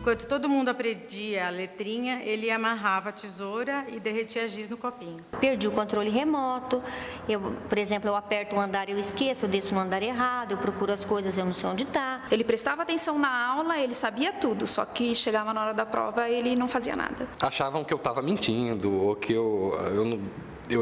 Enquanto todo mundo aprendia a letrinha, ele amarrava a tesoura e derretia giz no copinho. Perdi o controle remoto, por exemplo, eu aperto um andar e eu esqueço, eu desço no andar errado, eu procuro as coisas, eu não sei onde está. Ele prestava atenção na aula, ele sabia tudo, só que chegava na hora da prova ele não fazia nada. Achavam que eu estava mentindo, ou que eu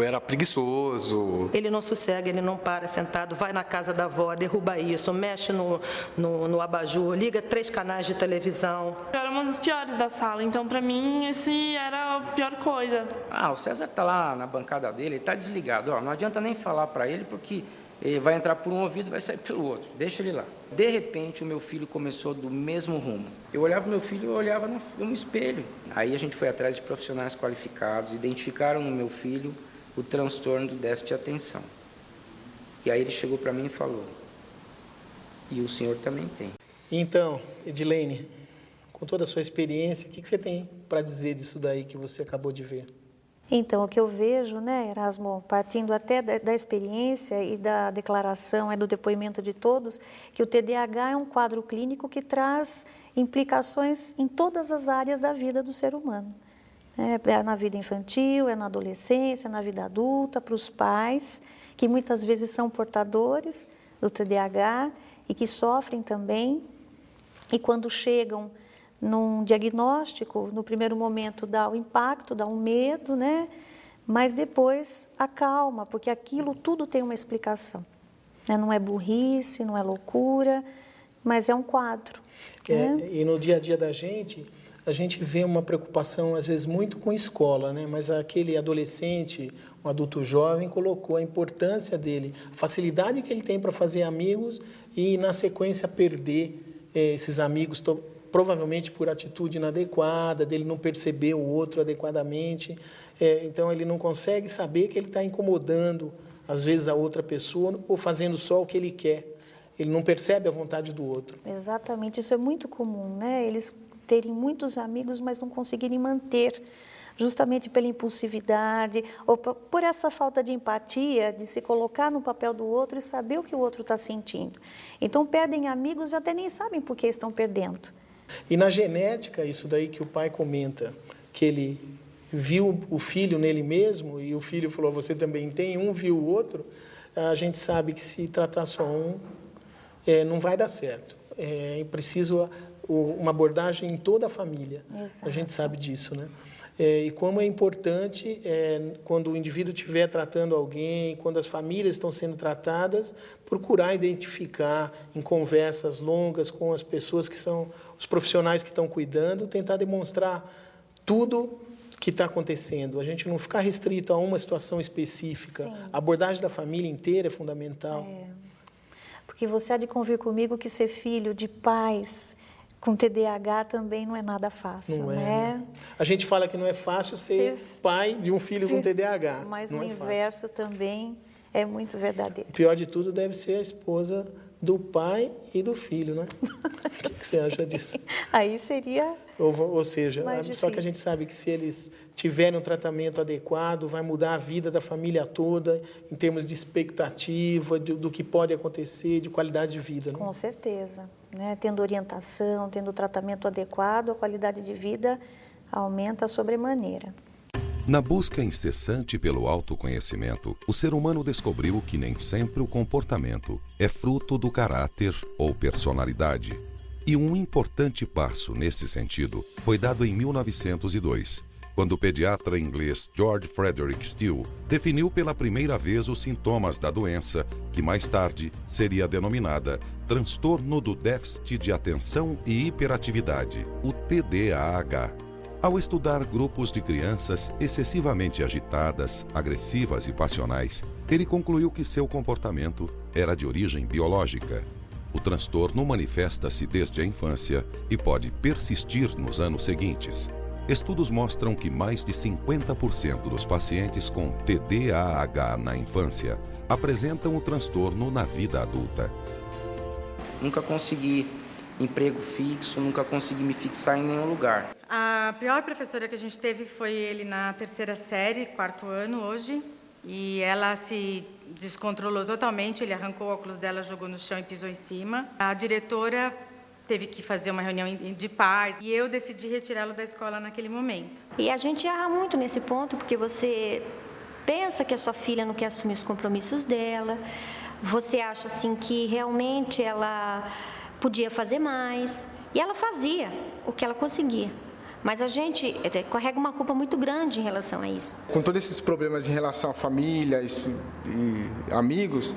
era preguiçoso. Ele não sossega, ele não para sentado, vai na casa da avó, derruba isso, mexe no abajur, liga 3 canais de televisão. Eu era uma das piores da sala, então para mim esse era a pior coisa. O César está lá na bancada dele, ele está desligado. Não adianta nem falar para ele, porque ele vai entrar por um ouvido e vai sair pelo outro. Deixa ele lá. De repente, o meu filho começou do mesmo rumo. Eu olhava meu filho e eu olhava no espelho. Aí a gente foi atrás de profissionais qualificados, identificaram no meu filho o transtorno do déficit de atenção. E aí ele chegou para mim e falou, e o senhor também tem. Então, Edilene, com toda a sua experiência, o que você tem para dizer disso daí que você acabou de ver? Então, o que eu vejo, né, Erasmo, partindo até da experiência e da declaração, do depoimento de todos, que o TDAH é um quadro clínico que traz implicações em todas as áreas da vida do ser humano. É na vida infantil, é na adolescência, na vida adulta, para os pais, que muitas vezes são portadores do TDAH e que sofrem também. E quando chegam num diagnóstico, no primeiro momento dá o impacto, dá um medo, né? Mas depois acalma, porque aquilo tudo tem uma explicação. Não é burrice, não é loucura, mas é um quadro. E no dia a dia da gente, a gente vê uma preocupação, às vezes, muito com escola, né? Mas aquele adolescente, um adulto jovem, colocou a importância dele, a facilidade que ele tem para fazer amigos e, na sequência, perder esses amigos, provavelmente por atitude inadequada, dele não perceber o outro adequadamente. Então, ele não consegue saber que ele está incomodando, às vezes, a outra pessoa ou fazendo só o que ele quer. Ele não percebe a vontade do outro. Exatamente, isso é muito comum, né? Eles terem muitos amigos, mas não conseguirem manter, justamente pela impulsividade, ou por essa falta de empatia, de se colocar no papel do outro e saber o que o outro está sentindo. Então, perdem amigos e até nem sabem por que estão perdendo. E na genética, isso daí que o pai comenta, que ele viu o filho nele mesmo, e o filho falou, você também tem, um viu o outro, a gente sabe que se tratar só um, não vai dar certo. É preciso uma abordagem em toda a família. Exato. A gente sabe disso, né? E como é importante, quando o indivíduo estiver tratando alguém, quando as famílias estão sendo tratadas, procurar identificar em conversas longas com as pessoas que são os profissionais que estão cuidando, tentar demonstrar tudo que está acontecendo. A gente não ficar restrito a uma situação específica. Sim. A abordagem da família inteira é fundamental. Porque você há de convir comigo que ser filho de pais com TDAH também não é nada fácil, não né? A gente fala que não é fácil ser pai de um filho com TDAH. Mas o inverso também é muito verdadeiro. O pior de tudo deve ser a esposa do pai e do filho, né? O que você acha disso? Aí seria... Ou seja, mais só difícil. Que a gente sabe que se eles tiverem um tratamento adequado, vai mudar a vida da família toda, em termos de expectativa, do que pode acontecer, de qualidade de vida. Né? Com certeza. Né? Tendo orientação, tendo tratamento adequado, a qualidade de vida aumenta sobremaneira. Na busca incessante pelo autoconhecimento, o ser humano descobriu que nem sempre o comportamento é fruto do caráter ou personalidade. E um importante passo nesse sentido foi dado em 1902, quando o pediatra inglês George Frederick Steele definiu pela primeira vez os sintomas da doença, que mais tarde seria denominada transtorno do déficit de atenção e hiperatividade, o TDAH. Ao estudar grupos de crianças excessivamente agitadas, agressivas e passionais, ele concluiu que seu comportamento era de origem biológica. O transtorno manifesta-se desde a infância e pode persistir nos anos seguintes. Estudos mostram que mais de 50% dos pacientes com TDAH na infância apresentam o transtorno na vida adulta. Nunca consegui emprego fixo, nunca consegui me fixar em nenhum lugar. A pior professora que a gente teve foi ele na 3ª série, 4º ano hoje, e ela se descontrolou totalmente, ele arrancou o óculos dela, jogou no chão e pisou em cima. A diretora teve que fazer uma reunião de pais e eu decidi retirá-lo da escola naquele momento. E a gente erra muito nesse ponto, porque você pensa que a sua filha não quer assumir os compromissos dela, você acha assim que realmente ela podia fazer mais, e ela fazia o que ela conseguia. Mas a gente carrega uma culpa muito grande em relação a isso. Com todos esses problemas em relação à família e amigos,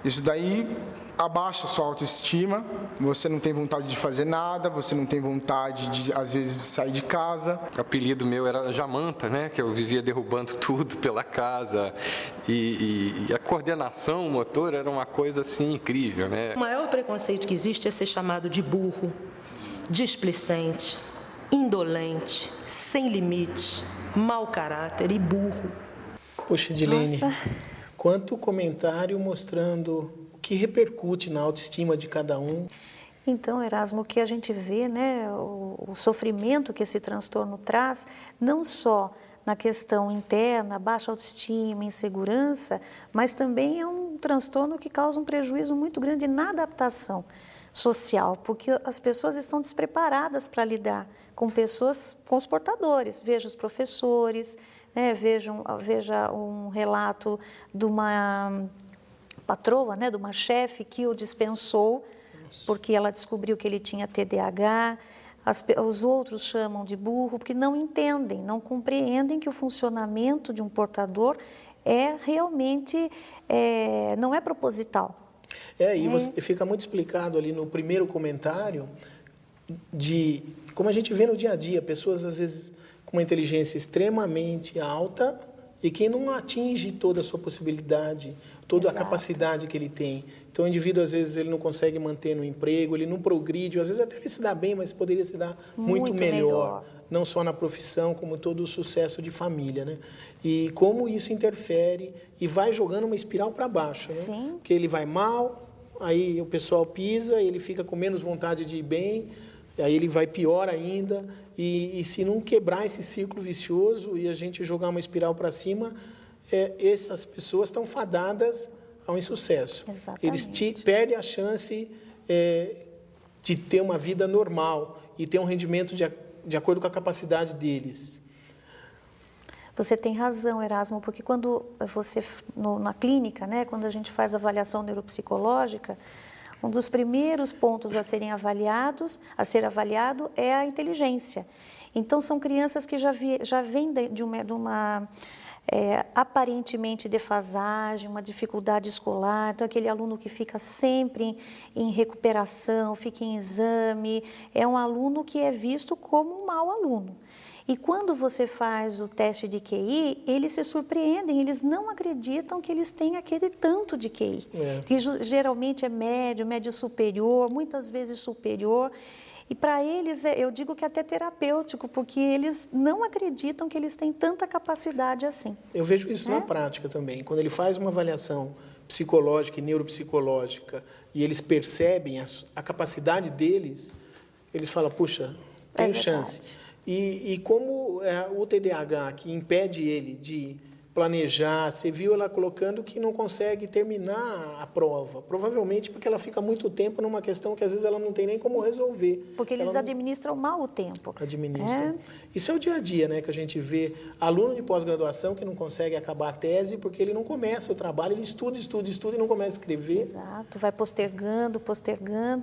isso daí abaixa a sua autoestima, você não tem vontade de fazer nada, você não tem vontade de, às vezes, sair de casa. O apelido meu era Jamanta, né? Que eu vivia derrubando tudo pela casa e a coordenação motor era uma coisa assim incrível, né? O maior preconceito que existe é ser chamado de burro, displicente, indolente, sem limite, mau caráter e burro. Poxa, Edilene, quanto comentário mostrando o que repercute na autoestima de cada um. Então, Erasmo, o que a gente vê, né, o sofrimento que esse transtorno traz, não só na questão interna, baixa autoestima, insegurança, mas também é um transtorno que causa um prejuízo muito grande na adaptação social, porque as pessoas estão despreparadas para lidar com pessoas, com os portadores. Veja os professores, né, veja um relato de uma patroa, né, de uma chefe que o dispensou porque ela descobriu que ele tinha TDAH. Os outros chamam de burro porque não entendem, não compreendem que o funcionamento de um portador é realmente, não é proposital. E você fica muito explicado ali no primeiro comentário de como a gente vê no dia a dia, pessoas às vezes com uma inteligência extremamente alta e que não atinge toda a sua possibilidade, toda a capacidade que ele tem. Então, o indivíduo, às vezes, ele não consegue manter no emprego, ele não progride, às vezes até ele se dá bem, mas poderia se dar muito melhor. Não só na profissão, como todo o sucesso de família, né? E como isso interfere e vai jogando uma espiral para baixo, né? Sim. Porque ele vai mal, aí o pessoal pisa, ele fica com menos vontade de ir bem, aí ele vai pior ainda, e se não quebrar esse círculo vicioso e a gente jogar uma espiral para cima, essas pessoas estão fadadas ao insucesso. Exatamente. Eles perdem a chance de ter uma vida normal e ter um rendimento de acordo com a capacidade deles. Você tem razão, Erasmo, porque quando você, na clínica, né, quando a gente faz avaliação neuropsicológica, um dos primeiros pontos a ser avaliado é a inteligência. Então, são crianças que já vêm de uma aparentemente defasagem, uma dificuldade escolar. Então, aquele aluno que fica sempre em recuperação, fica em exame, é um aluno que é visto como um mau aluno. E quando você faz o teste de QI, eles se surpreendem, eles não acreditam que eles têm aquele tanto de QI. Que geralmente é médio superior, muitas vezes superior. E para eles, eu digo que é até terapêutico, porque eles não acreditam que eles têm tanta capacidade assim. Eu vejo isso na prática também. Quando ele faz uma avaliação psicológica e neuropsicológica e eles percebem a capacidade deles, eles falam, puxa, tenho chance. E como o TDAH, que impede ele de planejar, você viu ela colocando que não consegue terminar a prova, provavelmente porque ela fica muito tempo numa questão que às vezes ela não tem nem como resolver. Porque eles administram mal o tempo. Administram. Isso é o dia a dia, né, que a gente vê aluno de pós-graduação que não consegue acabar a tese porque ele não começa o trabalho, ele estuda e não começa a escrever. Exato, vai postergando,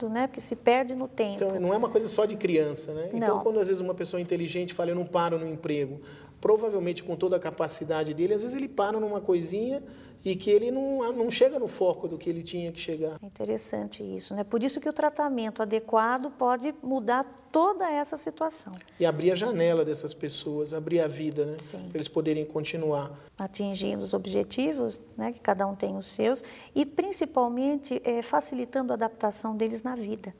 né, porque se perde no tempo. Então, não é uma coisa só de criança, né? Não. Então, quando às vezes uma pessoa inteligente fala, eu não paro no emprego, provavelmente com toda a capacidade dele, às vezes ele para numa coisinha e que ele não chega no foco do que ele tinha que chegar. É interessante isso, né? Por isso que o tratamento adequado pode mudar toda essa situação. E abrir a janela dessas pessoas, abrir a vida, né? Sim. Para eles poderem continuar. Atingindo os objetivos, né? Que cada um tem os seus, e principalmente facilitando a adaptação deles na vida.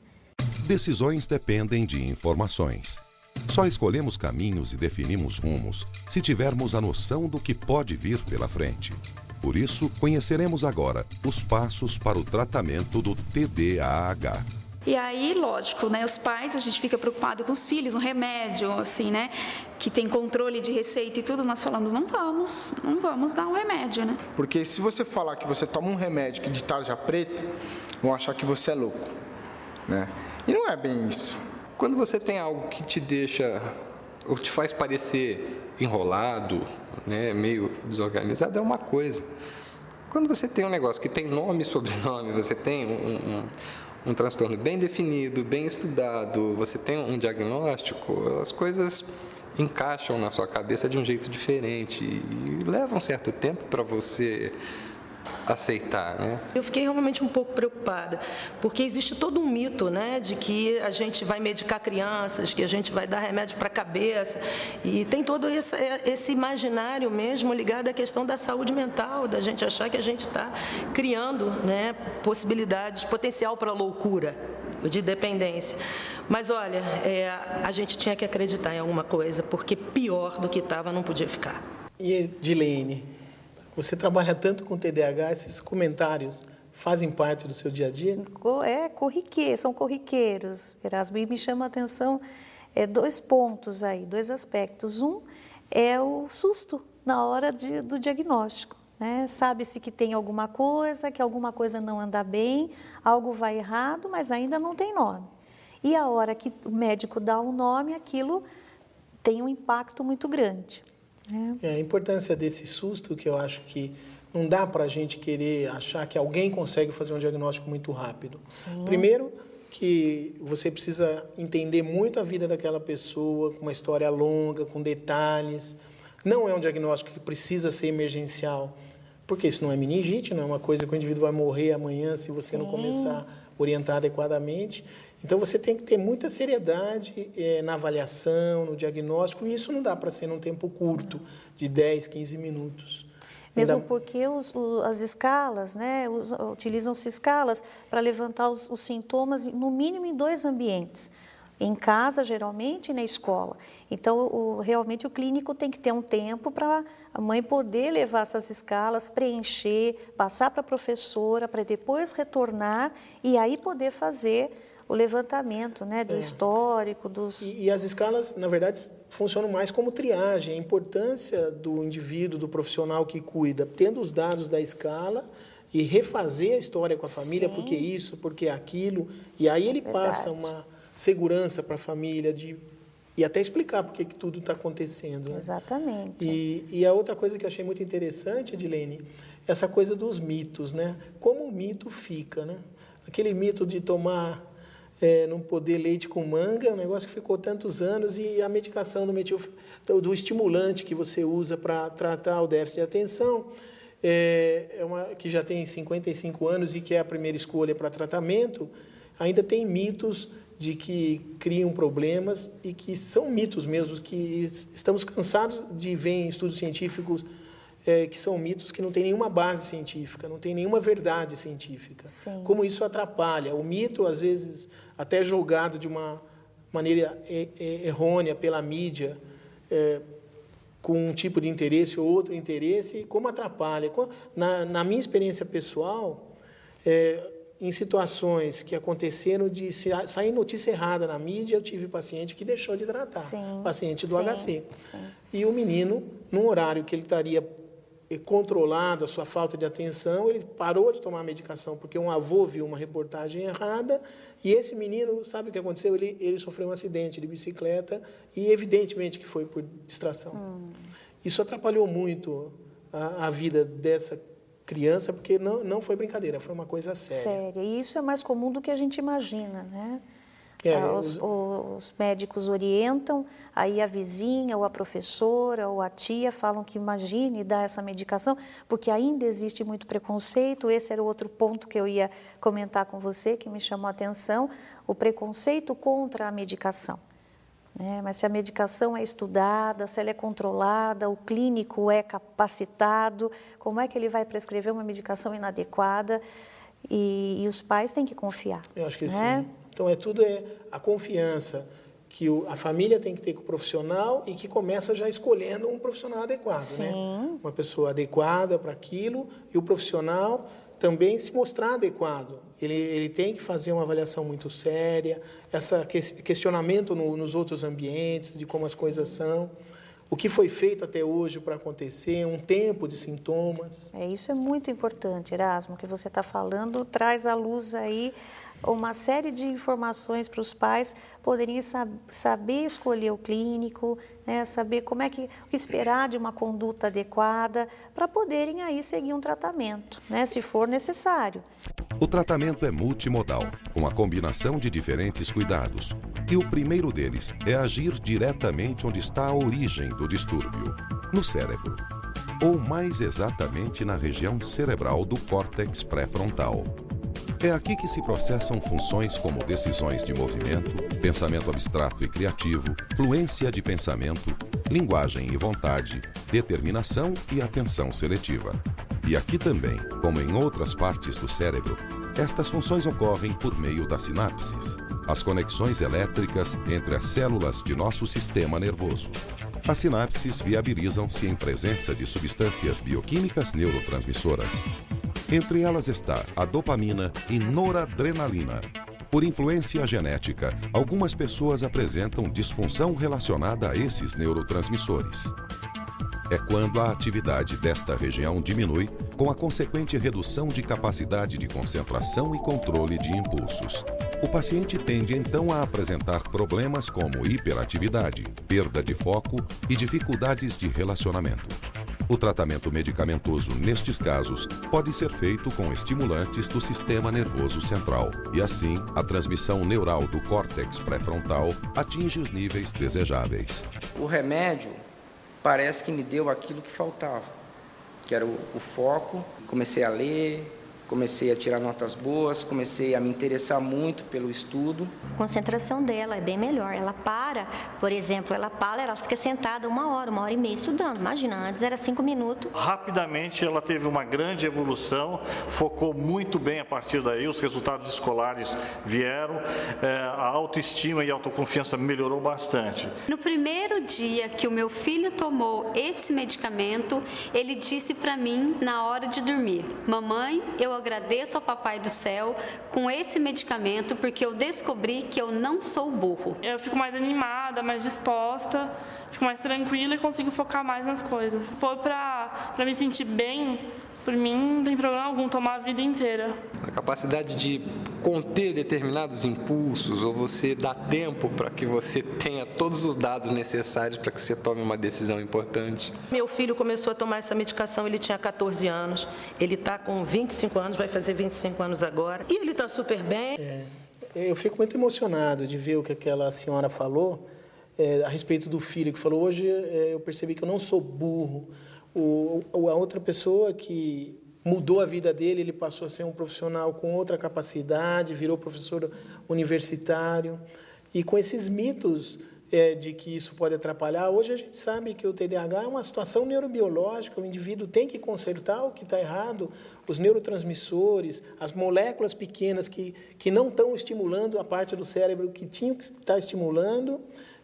Decisões dependem de informações. Só escolhemos caminhos e definimos rumos se tivermos a noção do que pode vir pela frente. Por isso, conheceremos agora os passos para o tratamento do TDAH. E aí, lógico, né, os pais, a gente fica preocupado com os filhos, um remédio, assim, né, que tem controle de receita e tudo, nós falamos, não vamos dar um remédio, né? Porque se você falar que você toma um remédio de tarja preta, vão achar que você é louco, né? E não é bem isso. Quando você tem algo que te deixa, ou te faz parecer enrolado, né, meio desorganizado, é uma coisa. Quando você tem um negócio que tem nome e sobrenome, você tem um transtorno bem definido, bem estudado, você tem um diagnóstico, as coisas encaixam na sua cabeça de um jeito diferente e leva um certo tempo para você aceitar, né? Eu fiquei realmente um pouco preocupada, porque existe todo um mito, né, de que a gente vai medicar crianças, que a gente vai dar remédio para a cabeça, e tem todo esse imaginário mesmo ligado à questão da saúde mental, da gente achar que a gente está criando, né, possibilidades, potencial para loucura, de dependência. Mas olha, a gente tinha que acreditar em alguma coisa, porque pior do que estava não podia ficar. E Edilene, você trabalha tanto com TDAH, esses comentários fazem parte do seu dia a dia? São corriqueiros, Erasmo, e me chama a atenção 2 pontos aí, 2 aspectos. Um é o susto na hora do diagnóstico, né? Sabe-se que tem alguma coisa, que alguma coisa não anda bem, algo vai errado, mas ainda não tem nome. E a hora que o médico dá um nome, aquilo tem um impacto muito grande. A importância desse susto, que eu acho que não dá para a gente querer achar que alguém consegue fazer um diagnóstico muito rápido. Sim. Primeiro, que você precisa entender muito a vida daquela pessoa, com uma história longa, com detalhes. Não é um diagnóstico que precisa ser emergencial, porque isso não é meningite, não é uma coisa que o indivíduo vai morrer amanhã se você não começar a orientar adequadamente. Então, você tem que ter muita seriedade na avaliação, no diagnóstico, e isso não dá para ser num tempo curto, de 10, 15 minutos. Mesmo porque as escalas, né, utilizam-se escalas para levantar os sintomas, no mínimo em 2 ambientes. Em casa, geralmente, e na escola. Então, realmente, o clínico tem que ter um tempo para a mãe poder levar essas escalas, preencher, passar para a professora, para depois retornar e aí poder fazer o levantamento, né, do histórico, dos... E as escalas, na verdade, funcionam mais como triagem. A importância do indivíduo, do profissional que cuida, tendo os dados da escala e refazer a história com a família, porque isso, porque aquilo, e aí ele passa uma segurança para a família e até explicar por que tudo está acontecendo. Né? Exatamente. E a outra coisa que eu achei muito interessante, Edilene, essa coisa dos mitos, né? Como o mito fica, né? Aquele mito de tomar... não poder leite com manga, é um negócio que ficou tantos anos, e a medicação do estimulante que você usa para tratar o déficit de atenção, que já tem 55 anos e que é a primeira escolha para tratamento, ainda tem mitos de que criam problemas e que são mitos mesmo, que estamos cansados de ver em estudos científicos que são mitos que não têm nenhuma base científica, não tem nenhuma verdade científica. Sim. Como isso atrapalha. O mito, às vezes, até julgado de uma maneira errônea pela mídia, com um tipo de interesse ou outro interesse, como atrapalha. Na minha experiência pessoal, em situações que aconteceram de sair notícia errada na mídia, eu tive paciente que deixou de tratar, paciente do HC. Sim. E o menino, num horário que ele estaria controlado a sua falta de atenção, ele parou de tomar a medicação porque um avô viu uma reportagem errada, e esse menino, sabe o que aconteceu? Ele sofreu um acidente de bicicleta e evidentemente que foi por distração. Isso atrapalhou muito a vida dessa criança, porque não foi brincadeira, foi uma coisa séria. E isso é mais comum do que a gente imagina, né? Os médicos orientam, aí a vizinha, ou a professora, ou a tia falam que imagine dar essa medicação, porque ainda existe muito preconceito. Esse era o outro ponto que eu ia comentar com você, que me chamou a atenção, o preconceito contra a medicação. Mas se a medicação é estudada, se ela é controlada, o clínico é capacitado, como é que ele vai prescrever uma medicação inadequada? E os pais têm que confiar. Eu acho que sim. Então, tudo a confiança que a família tem que ter com o profissional e que começa já escolhendo um profissional adequado. Sim. Né? Uma pessoa adequada para aquilo, e o profissional também se mostrar adequado. Ele tem que fazer uma avaliação muito séria, esse questionamento nos outros ambientes, de como as coisas são, o que foi feito até hoje para acontecer, um tempo de sintomas. Isso é muito importante, Erasmo, que você está falando, traz à luz aí uma série de informações para os pais poderem saber escolher o clínico, né, saber o que esperar de uma conduta adequada, para poderem aí seguir um tratamento, né, se for necessário. O tratamento é multimodal, com a combinação de diferentes cuidados. E o primeiro deles é agir diretamente onde está a origem do distúrbio, no cérebro. Ou mais exatamente na região cerebral do córtex pré-frontal. É aqui que se processam funções como decisões de movimento, pensamento abstrato e criativo, fluência de pensamento, linguagem e vontade, determinação e atenção seletiva. E aqui também, como em outras partes do cérebro, estas funções ocorrem por meio das sinapses, as conexões elétricas entre as células de nosso sistema nervoso. As sinapses viabilizam-se em presença de substâncias bioquímicas neurotransmissoras. Entre elas está a dopamina e noradrenalina. Por influência genética, algumas pessoas apresentam disfunção relacionada a esses neurotransmissores. É quando a atividade desta região diminui, com a consequente redução de capacidade de concentração e controle de impulsos. O paciente tende então a apresentar problemas como hiperatividade, perda de foco e dificuldades de relacionamento. O tratamento medicamentoso nestes casos pode ser feito com estimulantes do sistema nervoso central e assim a transmissão neural do córtex pré-frontal atinge os níveis desejáveis. O remédio parece que me deu aquilo que faltava, que era o foco. Comecei a ler, comecei a tirar notas boas, comecei a me interessar muito pelo estudo. A concentração dela é bem melhor. Ela para, por exemplo, ela fica sentada 1 hora, 1 hora e meia estudando. Imagina, antes era 5 minutos. Rapidamente ela teve uma grande evolução, focou muito bem a partir daí, os resultados escolares vieram, a autoestima e a autoconfiança melhorou bastante. No primeiro dia que o meu filho tomou esse medicamento, ele disse para mim na hora de dormir: mamãe, eu agradeço ao Papai do Céu com esse medicamento porque eu descobri que eu não sou burro. Eu fico mais animada, mais disposta, fico mais tranquila e consigo focar mais nas coisas. Se for para me sentir bem, por mim não tem problema algum tomar a vida inteira. A capacidade de conter determinados impulsos, ou você dá tempo para que você tenha todos os dados necessários para que você tome uma decisão importante. Meu filho começou a tomar essa medicação, ele tinha 14 anos, ele está com 25 anos, vai fazer 25 anos agora, e ele está super bem. Eu fico muito emocionado de ver o que aquela senhora falou a respeito do filho, que falou: hoje eu percebi que eu não sou burro. A outra pessoa que mudou a vida dele, ele passou a ser um profissional com outra capacidade, virou professor universitário. E com esses mitos de que isso pode atrapalhar, hoje a gente sabe que o TDAH é uma situação neurobiológica, o indivíduo tem que consertar o que está errado, os neurotransmissores, as moléculas pequenas que não estão estimulando a parte do cérebro que tinham que estar estimulando,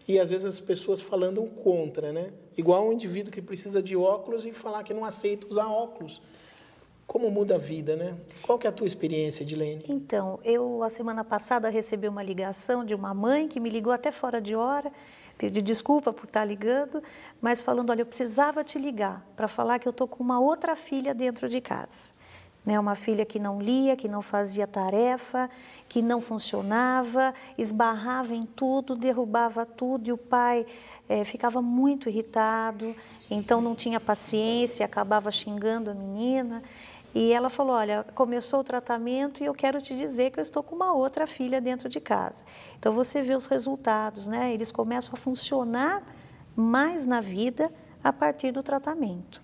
e às vezes as pessoas falando contra, né? Igual um indivíduo que precisa de óculos e falar que não aceita usar óculos. Como muda a vida, né? Qual que é a tua experiência, Edilene? Então, a semana passada, recebi uma ligação de uma mãe que me ligou até fora de hora, pedi desculpa por estar ligando, mas falando: olha, eu precisava te ligar para falar que eu estou com uma outra filha dentro de casa. Né, uma filha que não lia, que não fazia tarefa, que não funcionava, esbarrava em tudo, derrubava tudo, e o pai ficava muito irritado, então não tinha paciência, acabava xingando a menina. E ela falou: olha, começou o tratamento e eu quero te dizer que eu estou com uma outra filha dentro de casa. Então você vê os resultados, né? Eles começam a funcionar mais na vida a partir do tratamento.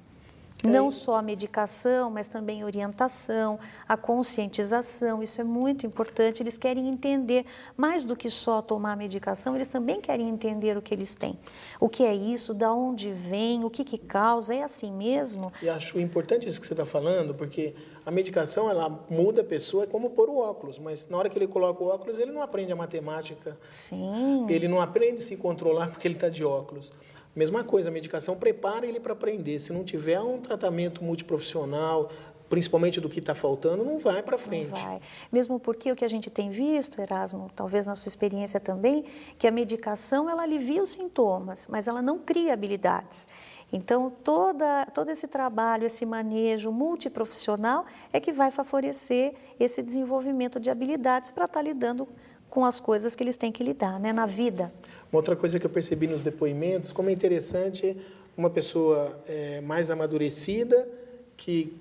Não só a medicação, mas também a orientação, a conscientização, isso é muito importante. Eles querem entender, mais do que só tomar a medicação, eles também querem entender o que eles têm. O que é isso, de onde vem, o que causa, é assim mesmo? E acho importante isso que você está falando, porque a medicação, ela muda a pessoa, é como pôr o óculos, mas na hora que ele coloca o óculos, ele não aprende a matemática. Sim. Ele não aprende a se controlar porque ele está de óculos. Mesma coisa, a medicação prepara ele para aprender. Se não tiver um tratamento multiprofissional, principalmente do que está faltando, não vai para frente. Não vai. Mesmo porque o que a gente tem visto, Erasmo, talvez na sua experiência também, que a medicação ela alivia os sintomas, mas ela não cria habilidades. Então, todo esse trabalho, esse manejo multiprofissional é que vai favorecer esse desenvolvimento de habilidades para estar lidando com as coisas que eles têm que lidar, né, na vida. Uma outra coisa que eu percebi nos depoimentos, como é interessante uma pessoa mais amadurecida, que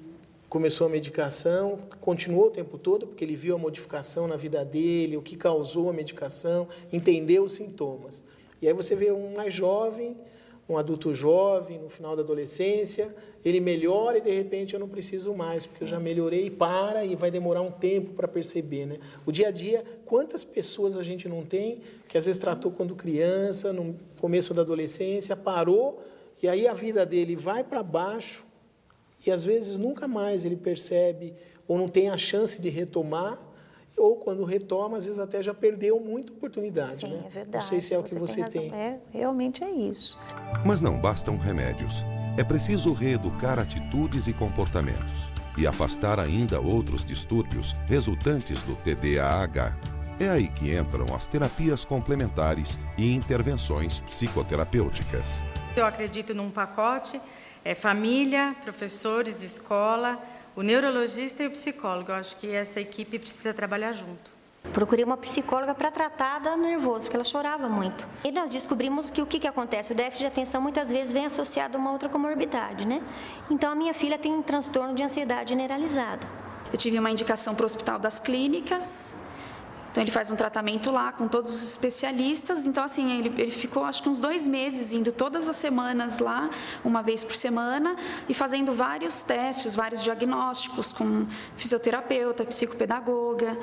começou a medicação, continuou o tempo todo, porque ele viu a modificação na vida dele, o que causou a medicação, entendeu os sintomas. E aí você vê um mais jovem, um adulto jovem, no final da adolescência, ele melhora e, de repente, eu não preciso mais, porque eu já melhorei e para, e vai demorar um tempo para perceber, né? O dia a dia, quantas pessoas a gente não tem, que às vezes tratou quando criança, no começo da adolescência, parou, e aí a vida dele vai para baixo, e às vezes nunca mais ele percebe, ou não tem a chance de retomar, ou quando retoma, às vezes até já perdeu muita oportunidade. Sim, né? é verdade. Não sei se é o que você tem. Realmente é isso. Mas não bastam remédios. É preciso reeducar atitudes e comportamentos e afastar ainda outros distúrbios resultantes do TDAH. É aí que entram as terapias complementares e intervenções psicoterapêuticas. Eu acredito num pacote, família, professores, escola, o neurologista e o psicólogo. Eu acho que essa equipe precisa trabalhar junto. Procurei uma psicóloga para tratar do nervoso, porque ela chorava muito. E nós descobrimos que o que acontece? O déficit de atenção muitas vezes vem associado a uma outra comorbidade, né? Então a minha filha tem um transtorno de ansiedade generalizada. Eu tive uma indicação para o Hospital das Clínicas. Então, ele faz um tratamento lá com todos os especialistas. Então, assim, ele ficou, acho que uns 2 meses, indo todas as semanas lá, uma vez por semana, e fazendo vários testes, vários diagnósticos com fisioterapeuta, psicopedagoga,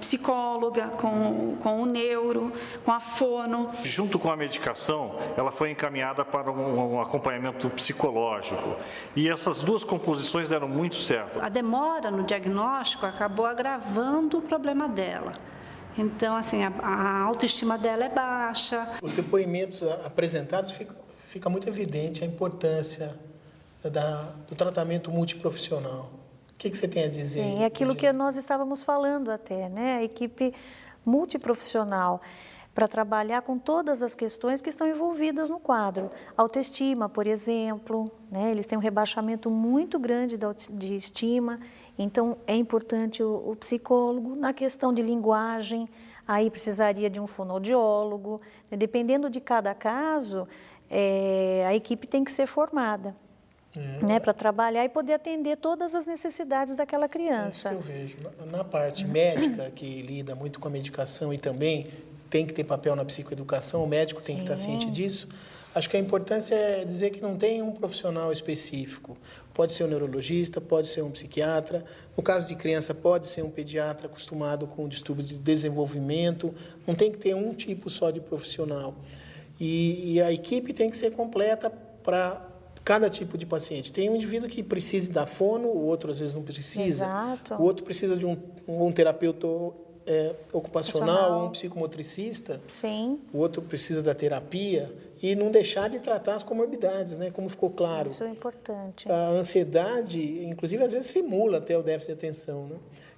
psicóloga, com o neuro, com a fono. Junto com a medicação, ela foi encaminhada para um acompanhamento psicológico. E essas duas composições deram muito certo. A demora no diagnóstico acabou agravando o problema dela. Então, assim, a autoestima dela é baixa. Os depoimentos apresentados fica muito evidente a importância do tratamento multiprofissional. O que você tem a dizer? Sim, é aquilo que nós estávamos falando até, né? A equipe multiprofissional para trabalhar com todas as questões que estão envolvidas no quadro. Autoestima, por exemplo, né? Eles têm um rebaixamento muito grande de estima, então é importante o psicólogo. Na questão de linguagem, aí precisaria de um fonoaudiólogo. Dependendo de cada caso, a equipe tem que ser formada. Né, para trabalhar e poder atender todas as necessidades daquela criança. É isso que eu vejo. Na parte médica, que lida muito com a medicação e também tem que ter papel na psicoeducação, o médico tem que estar ciente disso. Acho que a importância é dizer que não tem um profissional específico. Pode ser um neurologista, pode ser um psiquiatra. No caso de criança, pode ser um pediatra acostumado com distúrbios de desenvolvimento. Não tem que ter um tipo só de profissional. E a equipe tem que ser completa para cada tipo de paciente. Tem um indivíduo que precisa da fono, o outro às vezes não precisa. Exato. O outro precisa de um terapeuta ocupacional, um psicomotricista. Sim. O outro precisa da terapia e não deixar de tratar as comorbidades, né? Como ficou claro. Isso é importante. A ansiedade, inclusive, às vezes simula até o déficit de atenção, né?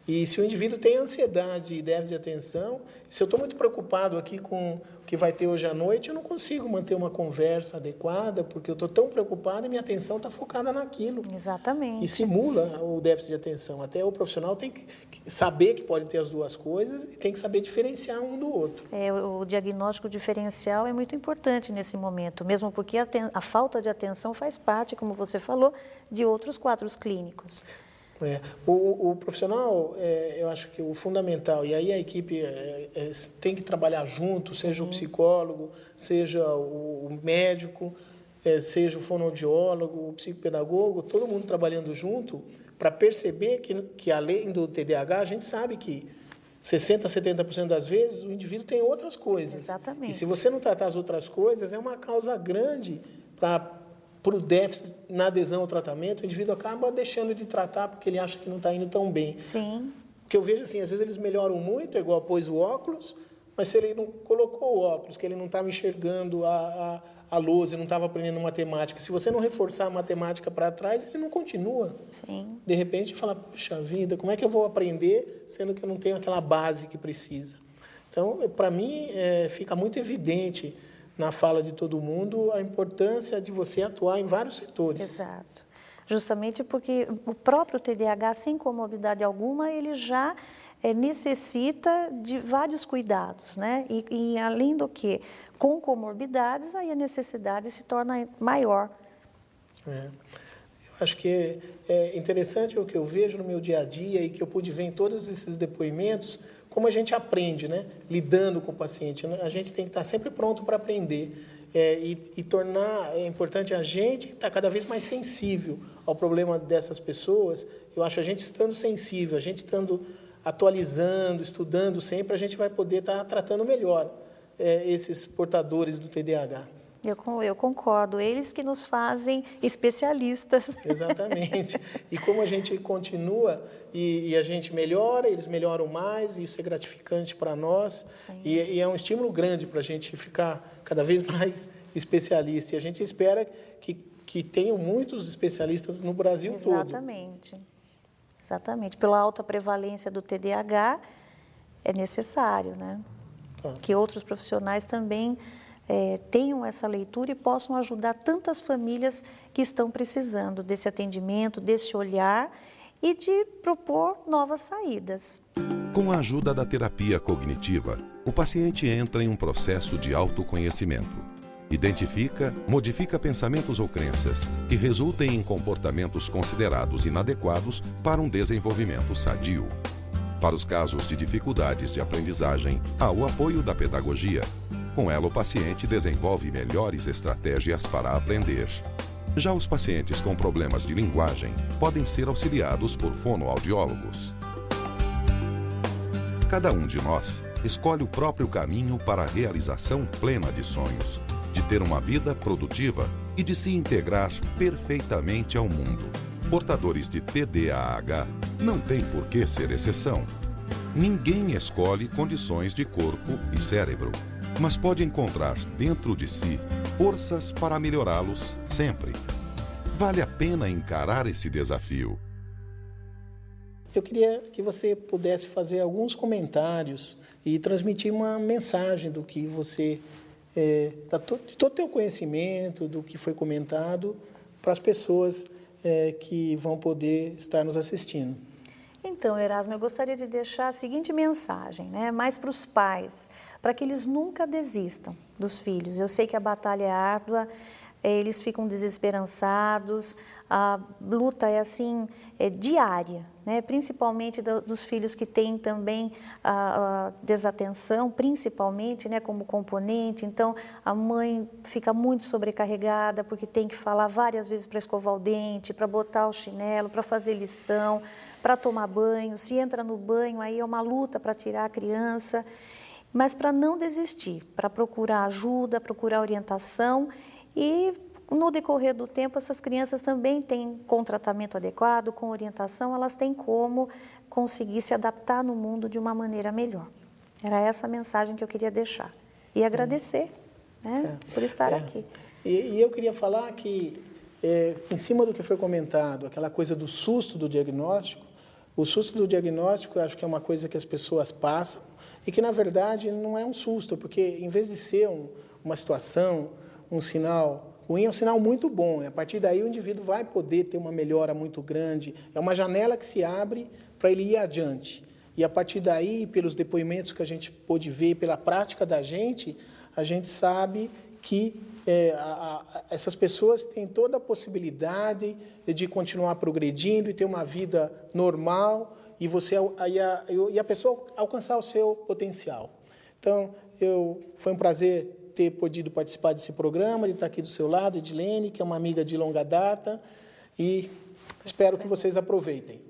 E se o indivíduo tem ansiedade e déficit de atenção, se eu estou muito preocupado aqui com o que vai ter hoje à noite, eu não consigo manter uma conversa adequada, porque eu estou tão preocupado e minha atenção está focada naquilo. Exatamente. E simula o déficit de atenção. Até o profissional tem que saber que pode ter as duas coisas e tem que saber diferenciar um do outro. O diagnóstico diferencial é muito importante nesse momento, mesmo porque a falta de atenção faz parte, como você falou, de outros quadros clínicos. O profissional, eu acho que o fundamental, e aí a equipe tem que trabalhar junto, seja o psicólogo, seja o médico, seja o fonoaudiólogo, o psicopedagogo, todo mundo trabalhando junto para perceber que além do TDAH, a gente sabe que 60%, 70% das vezes o indivíduo tem outras coisas. Exatamente. E se você não tratar as outras coisas, é uma causa grande para o déficit na adesão ao tratamento, o indivíduo acaba deixando de tratar porque ele acha que não está indo tão bem. Sim. O que eu vejo assim, às vezes eles melhoram muito, é igual pôs o óculos, mas se ele não colocou o óculos, que ele não estava enxergando a lousa, não estava aprendendo matemática, se você não reforçar a matemática para trás, ele não continua. Sim. De repente fala, puxa vida, como é que eu vou aprender sendo que eu não tenho aquela base que precisa? Então, para mim, fica muito evidente na fala de todo mundo a importância de você atuar em vários setores. Exato. Justamente porque o próprio TDAH, sem comorbidade alguma, ele já necessita de vários cuidados, né? E além do que, com comorbidades, aí a necessidade se torna maior. Eu acho que é interessante o que eu vejo no meu dia a dia e que eu pude ver em todos esses depoimentos, como a gente aprende, né? Lidando com o paciente. A gente tem que estar sempre pronto para aprender. E tornar importante a gente estar cada vez mais sensível ao problema dessas pessoas. Eu acho que a gente estando sensível, a gente estando atualizando, estudando sempre, a gente vai poder estar tratando melhor esses portadores do TDAH. Eu concordo, eles que nos fazem especialistas. Exatamente. E como a gente continua e a gente melhora, eles melhoram mais, e isso é gratificante para nós. E é um estímulo grande para a gente ficar cada vez mais especialista. E a gente espera que tenham muitos especialistas no Brasil todo. Exatamente. Exatamente. Pela alta prevalência do TDAH, é necessário, né? Que outros profissionais também tenham essa leitura e possam ajudar tantas famílias que estão precisando desse atendimento, desse olhar e de propor novas saídas. Com a ajuda da terapia cognitiva, o paciente entra em um processo de autoconhecimento. Identifica, modifica pensamentos ou crenças que resultem em comportamentos considerados inadequados para um desenvolvimento sadio. Para os casos de dificuldades de aprendizagem, há o apoio da pedagogia. Com ela, o paciente desenvolve melhores estratégias para aprender. Já os pacientes com problemas de linguagem podem ser auxiliados por fonoaudiólogos. Cada um de nós escolhe o próprio caminho para a realização plena de sonhos, de ter uma vida produtiva e de se integrar perfeitamente ao mundo. Portadores de TDAH não têm por que ser exceção. Ninguém escolhe condições de corpo e cérebro, mas pode encontrar dentro de si forças para melhorá-los sempre. Vale a pena encarar esse desafio. Eu queria que você pudesse fazer alguns comentários e transmitir uma mensagem do que você, de todo o teu conhecimento, do que foi comentado, para as pessoas que vão poder estar nos assistindo. Então, Erasmo, eu gostaria de deixar a seguinte mensagem, né? Mais para os pais, para que eles nunca desistam dos filhos. Eu sei que a batalha é árdua, eles ficam desesperançados, a luta é assim, diária, né? Principalmente dos filhos que têm também a desatenção, principalmente, né, como componente. Então, a mãe fica muito sobrecarregada porque tem que falar várias vezes para escovar o dente, para botar o chinelo, para fazer lição, para tomar banho. Se entra no banho, aí é uma luta para tirar a criança. Mas para não desistir, para procurar ajuda, procurar orientação e, no decorrer do tempo, essas crianças também têm, com tratamento adequado, com orientação, elas têm como conseguir se adaptar no mundo de uma maneira melhor. Era essa a mensagem que eu queria deixar. E agradecer, né, por estar aqui. E eu queria falar que, em cima do que foi comentado, aquela coisa do susto do diagnóstico, o susto do diagnóstico eu acho que é uma coisa que as pessoas passam e que, na verdade, não é um susto, porque, em vez de ser uma situação, um sinal ruim, é um sinal muito bom. E, a partir daí, o indivíduo vai poder ter uma melhora muito grande. É uma janela que se abre para ele ir adiante. E, a partir daí, pelos depoimentos que a gente pôde ver, pela prática da gente, a gente sabe que essas pessoas têm toda a possibilidade de continuar progredindo e ter uma vida normal e a pessoa alcançar o seu potencial. Então, foi um prazer ter podido participar desse programa, de estar aqui do seu lado, Edilene, que é uma amiga de longa data, e espero que vocês aproveitem.